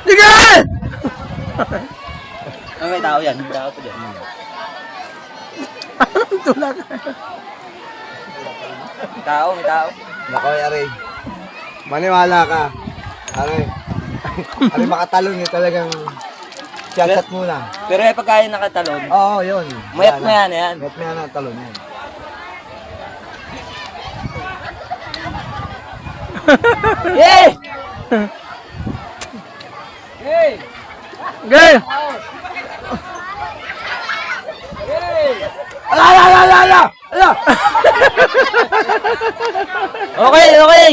Sige! May tao yan. May tao to dyan. Tulak. May tao, may tao. Nako, Aray. Maniwala ka. Aray. Aray, makatalon yun talagang siyasat muna. Pero eh, pagka yung nakatalon, Oo, yun. mayat mo yan, yan. Mayat mo yan ang talon yan. Yay! Gay! Ala, ala, ala, ala, ala! Ala! Okay, okay!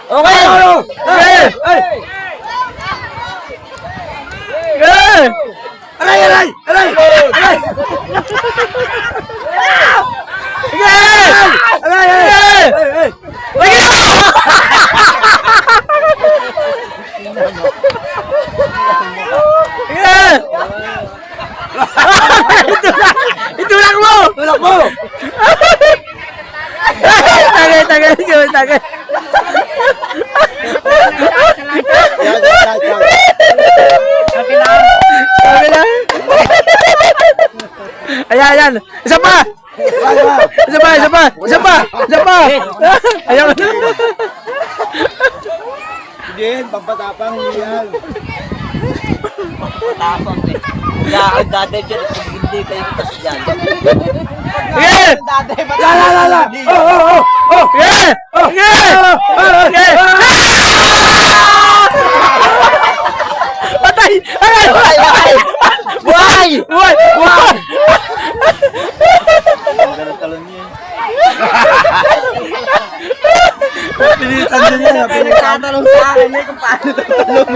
Okay! Ano? Gay! Ay! Gay! Aray, aray! Aray! Aray! Gay! Aray, aray! Ay, ay! Gay! Itulak mo! Tulak mo! Tagay, tagay, tagay, tagay. Yan, yan, yan. Sabi lang. Ayan, ayan. Isa pa! Yan, yan. Isa pa, isa pa! Isa pa! Isa pa! Ayan. Hindi yan, pampatapang hindi yan. Tapang eh. Kaya ang daday dyan, kung hindi kayo kitas dyan. Sige! La, la, la, la! Oh, oh, oh! Oh! Sige! Sige! Sige! Patay! Ay! Buhay! Buhay! Buhay! Buhay! Ang ganun talon niya. Pilitan din yan, pilitan. Nagtatanong sa akin eh kung paano talon.